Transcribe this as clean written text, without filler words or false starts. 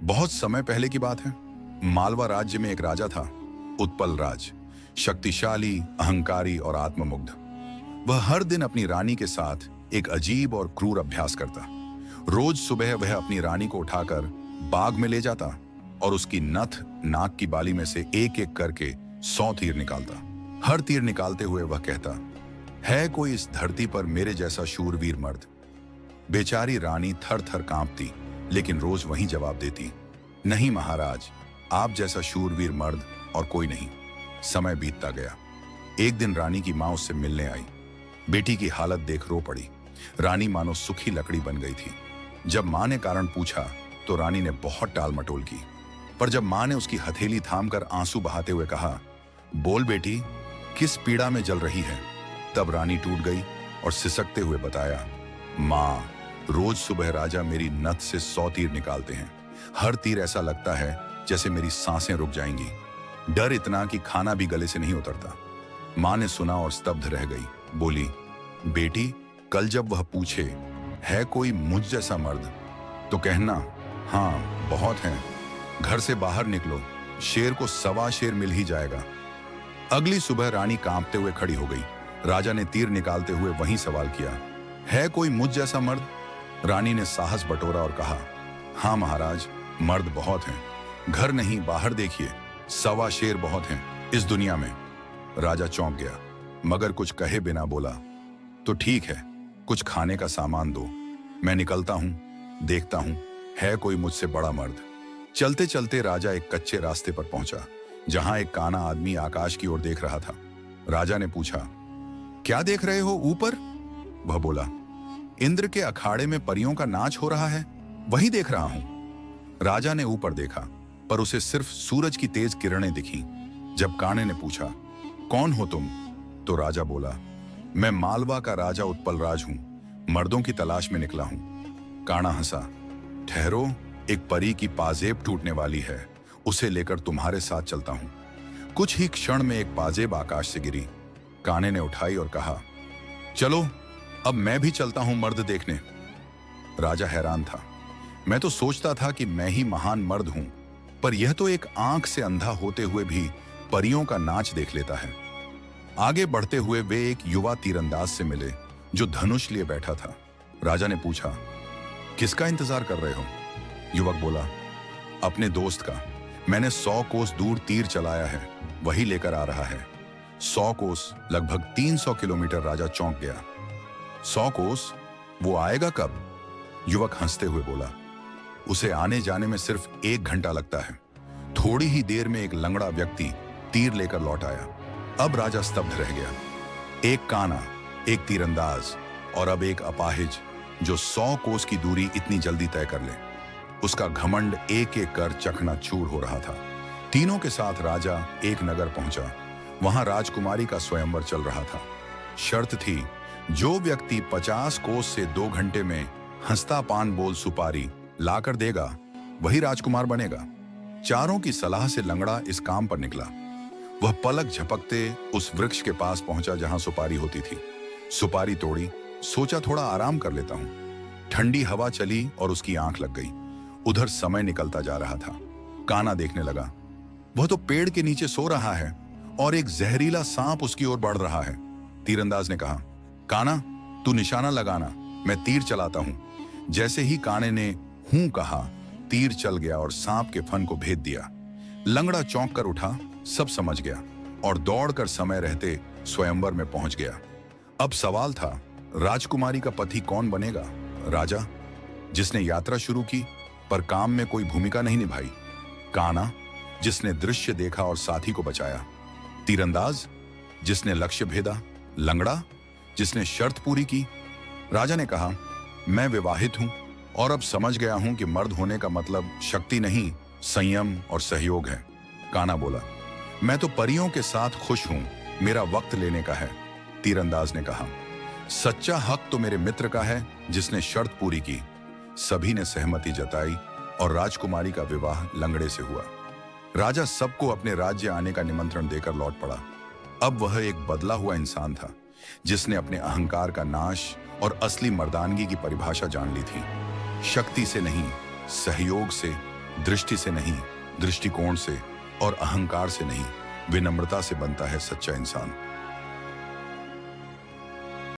बहुत समय पहले की बात है। मालवा राज्य में एक राजा था, उत्पल राज। शक्तिशाली, अहंकारी और आत्ममुग्ध। वह हर दिन अपनी रानी के साथ एक अजीब और क्रूर अभ्यास करता। रोज सुबह वह अपनी रानी को उठाकर बाग में ले जाता और उसकी नथ नाक की बाली में से एक एक करके 100 तीर निकालता। हर तीर निकालते हुए वह कहता, है कोई इस धरती पर मेरे जैसा शूरवीर मर्द? बेचारी रानी थर थर कांपती, लेकिन रोज वही जवाब देती, नहीं महाराज, आप जैसा शूरवीर मर्द और कोई नहीं। समय बीतता गया। एक दिन रानी की मां उससे मिलने आई। बेटी की हालत देख रो पड़ी। रानी मानो सूखी लकड़ी बन गई थी। जब मां ने कारण पूछा तो रानी ने बहुत टाल मटोल की, पर जब मां ने उसकी हथेली थामकर आंसू बहाते हुए कहा, बोल बेटी, किस पीड़ा में जल रही है? तब रानी टूट गई और सिसकते हुए बताया, मां, रोज सुबह राजा मेरी नथ से 100 तीर निकालते हैं। हर तीर ऐसा लगता है जैसे मेरी सांसें रुक जाएंगी। डर इतना कि खाना भी गले से नहीं उतरता। मां ने सुना और स्तब्ध रह गई। बोली, बेटी, कल जब वह पूछे, है कोई मुझ जैसा मर्द, तो कहना, हाँ बहुत हैं। घर से बाहर निकलो, शेर को 1.25 शेर मिल ही जाएगा। अगली सुबह रानी कांपते हुए खड़ी हो गई। राजा ने तीर निकालते हुए वही सवाल किया, है कोई मुझ जैसा मर्द? रानी ने साहस बटोरा और कहा, हाँ महाराज, मर्द बहुत हैं। घर नहीं, बाहर देखिए, 1.25 शेर बहुत हैं इस दुनिया में। राजा चौंक गया, मगर कुछ कहे बिना बोला, तो ठीक है, कुछ खाने का सामान दो, मैं निकलता हूं, देखता हूं है कोई मुझसे बड़ा मर्द। चलते चलते राजा एक कच्चे रास्ते पर पहुंचा, जहां एक काना आदमी आकाश की ओर देख रहा था। राजा ने पूछा, क्या देख रहे हो ऊपर? वह बोला, इंद्र के अखाड़े में परियों का नाच हो रहा है, वही देख रहा हूं। राजा ने ऊपर देखा, पर उसे सिर्फ सूरज की तेज किरणें दिखीं। जब काने ने पूछा, कौन हो तुम? तो राजा बोला, मैं मालवा का राजा उत्पल राज हूं, मर्दों की तलाश में निकला हूं। काना हंसा, ठहरो, एक परी की पाजेब टूटने वाली है, उसे लेकर तुम्हारे साथ चलता हूं। कुछ ही क्षण में एक पाजेब आकाश से गिरी। काने ने उठाई और कहा, चलो अब मैं भी चलता हूं मर्द देखने। राजा हैरान था। मैं तो सोचता था कि मैं ही महान मर्द हूं, पर यह तो एक आंख से अंधा होते हुए भी परियों का नाच देख लेता है। आगे बढ़ते हुए वे एक युवा तीरंदाज से मिले, जो धनुष लिए बैठा था। राजा ने पूछा, किसका इंतजार कर रहे हो? युवक बोला, अपने दोस्त का। मैंने 100 कोस दूर तीर चलाया है, वही लेकर आ रहा है। 100 कोस, लगभग 300 किलोमीटर। राजा चौंक गया। 100 कोस? वो आएगा कब? युवक हंसते हुए बोला, उसे आने जाने में सिर्फ 1 घंटा लगता है। थोड़ी ही देर में एक लंगड़ा व्यक्ति तीर लेकर लौट आया। अब राजा स्तब्ध रह गया। एक काना, एक तीरंदाज और अब एक अपाहिज, जो 100 कोस की दूरी इतनी जल्दी तय कर ले। उसका घमंड एक एक कर चकनाचूर हो रहा था। तीनों के साथ राजा एक नगर पहुंचा। वहां राजकुमारी का स्वयंवर चल रहा था। शर्त थी, जो व्यक्ति 50 कोस से 2 घंटे में हंसता पान बोल सुपारी लाकर देगा, वही राजकुमार बनेगा। चारों की सलाह से लंगड़ा इस काम पर निकला। वह पलक झपकते उस वृक्ष के पास पहुंचा जहां सुपारी होती थी। सुपारी तोड़ी, सोचा थोड़ा आराम कर लेता हूं। ठंडी हवा चली और उसकी आंख लग गई। उधर समय निकलता जा रहा था। काना देखने लगा, वह तो पेड़ के नीचे सो रहा है और एक जहरीला सांप उसकी ओर बढ़ रहा है। तीरंदाज ने कहा, काना, तू निशाना लगाना, मैं तीर चलाता हूं। जैसे ही काने ने हूं कहा, तीर चल गया और सांप के फन को भेद दिया। लंगड़ा चौंक कर उठा, सब समझ गया और दौड़कर समय रहते स्वयंवर में पहुंच गया। अब सवाल था, राजकुमारी का पति कौन बनेगा? राजा, जिसने यात्रा शुरू की पर काम में कोई भूमिका नहीं निभाई? काना, जिसने दृश्य देखा और साथी को बचाया? तीरंदाज, जिसने लक्ष्य भेदा? लंगड़ा, जिसने शर्त पूरी की? राजा ने कहा, मैं विवाहित हूं और अब समझ गया हूं कि मर्द होने का मतलब शक्ति नहीं, संयम और सहयोग है। काना बोला, मैं तो परियों के साथ खुश हूं, मेरा वक्त लेने का है। तीरंदाज ने कहा, सच्चा हक तो मेरे मित्र का है जिसने शर्त पूरी की। सभी ने सहमति जताई और राजकुमारी का विवाह लंगड़े से हुआ। राजा सबको अपने राज्य आने का निमंत्रण देकर लौट पड़ा। अब वह एक बदला हुआ इंसान था, जिसने अपने अहंकार का नाश और असली मर्दानगी की परिभाषा जान ली थी। शक्ति से नहीं, सहयोग से, दृष्टि से नहीं, दृष्टिकोण से, और अहंकार से नहीं, विनम्रता से बनता है सच्चा इंसान।